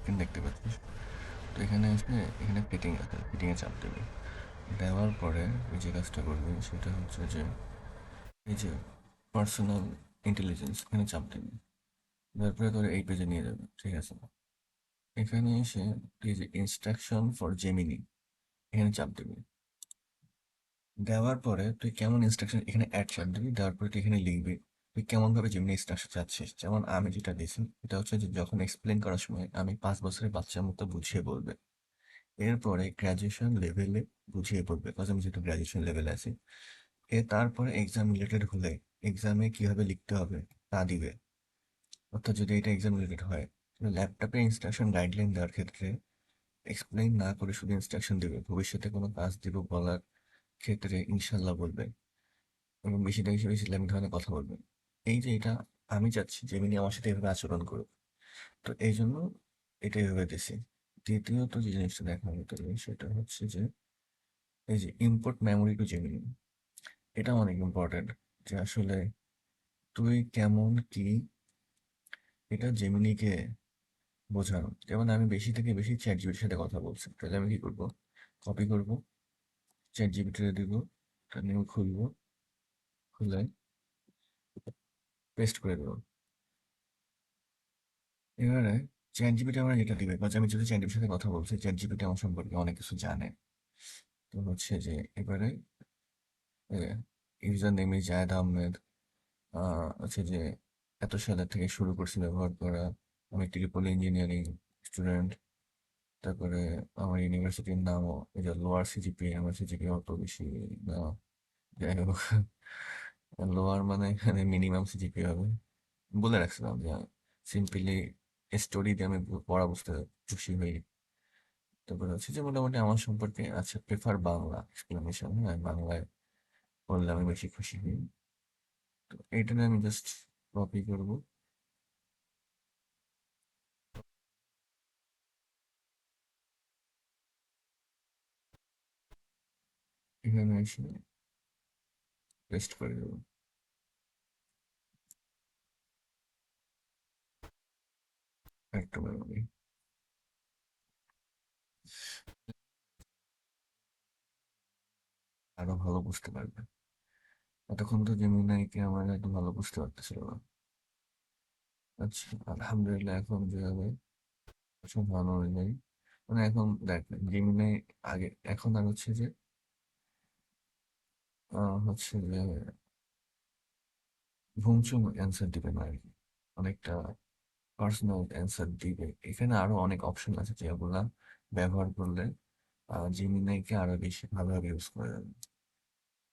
Screen দেখতে পাচ্ছিস। তো এখানে এসে এখানে ফিটিং আছে, ফিটিংয়ে চাপ দেবে। দেওয়ার পরে ওই যে কাজটা করবে সেটা হচ্ছে যে এই যে পার্সোনাল ইন্টেলিজেন্স এখানে চাপ দেবে। তারপরে তোর এই পেজে নিয়ে যাবে, ঠিক আছে? এখানে এসে এই যে ইনস্ট্রাকশন ফর জেমিনি এখানে চাপ দিবি। দেওয়ার পরে তুই কেমন ইনস্ট্রাকশন এখানে অ্যাড চাপ দিবি। দেওয়ার পরে তুই এখানে লিখবি তুই কেমন ভাবে জেমিনি ইনস্ট্রাকশন চাচ্ছিস। যেমন আমি যেটা দিয়েছি এটা হচ্ছে যে যখন এক্সপ্লেন করার সময় আমি 5 বছরের বাচ্চার মতো বুঝিয়ে বলবে। এরপরে গ্র্যাজুয়েশন লেভেলে বুঝিয়ে বলবে, কারণ আমি যেহেতু গ্র্যাজুয়েশন লেভেলে আছি। তারপরে এক্সাম রিলেটেড হলে এক্সামে কিভাবে লিখতে হবে তা দিবে। অর্থাৎ যদি এটা এক্সাম রিলেটেড হয়, ল্যাপটপে ইনস্ট্রাকশন গাইডলাইন দেওয়ার ক্ষেত্রে এক্সপ্লেইন না করে শুধু ইনস্ট্রাকশন দিবে। ভবিষ্যতে কোনো কাজ দিব বলার ক্ষেত্রে ইনশাল্লাহ বলবে, এবং বেশি বেশি বেশি ল্যাং ধরনের কথা বলবে। এই যে এটা আমি চাচ্ছি জেমিনি আমার সাথে এভাবে আচরণ করুক, তো এই জন্য এটা এভাবে দিছি। দ্বিতীয়ত যে জিনিসটা দেখা হতে হবে সেটা হচ্ছে যে এই যে ইম্পোর্ট মেমোরি টু জেমিনি, এটা অনেক ইম্পর্টেন্ট। যে আসলে তুই কেমন কি এটা জেমিনিকে বোঝানো। যেমন আমি বেশি থেকে বেশি চ্যাট জিপিটির সাথে কথা বলছি, তাহলে আমি কি করবো, কপি করবো, চ্যাট জিপিটিতে দিব, নিউ খুলবো, খুলে পেস্ট করে দেবো। এবারে চ্যাট জিপিটি আমার যেটা দিবে, কারণ আমি যদি চ্যাট জিপিটির সাথে কথা বলছি চ্যাট জিপিটি আমার সম্পর্কে অনেক কিছু জানে। তো হচ্ছে যে এবারে ইউজার নেম ইজ জায়েদ আহমেদ, হচ্ছে যে এত সালের থেকে শুরু করছি ব্যবহার করা, আমি ট্রিপল ইঞ্জিনিয়ারিং স্টুডেন্ট। তারপরে আমার ইউনিভার্সিটির নামও এই যে লোয়ার সিজিপিএ, আমার সিজিপিএ অত বেশি না, যাই হোক। লোয়ার মানে এখানে মিনিমাম সিজিপিএ হবে বলে রাখছিলাম যে সিম্পলি স্টোরি দিয়ে আমি পড়া বুঝতে খুশি হই। তারপরে হচ্ছে যে মোটামুটি আমার সম্পর্কে আচ্ছা প্রেফার বাংলা এক্সপ্লেনেশন, হ্যাঁ বাংলায় বললে আমি বেশি খুশি হই। তো এইটা নিয়ে আমি জাস্ট কপি করবো, এখানে এসে পেস্ট করে দেবো। একটা মেমোরি আরো ভালো বুঝতে পারবে। এতক্ষণ তো জেমিনাইকে আমার এত ভালো বুঝতে পারতেছিল না। আচ্ছা আলহামদুলিল্লাহ এখন যেভাবে সব ভালো অনুযায়ী, মানে এখন দেখ জেমিনাই আগে এখন আর হচ্ছে যে হচ্ছে যে ভুংচুং অ্যান্সার দিবে না আর কি, অনেকটা পার্সোনাল অ্যান্সার দিবে। এখানে আরো অনেক অপশন আছে যেগুলা ব্যবহার করলে জেমিনাইকে আরো বেশি ভালোভাবে ইউজ করা যাবে।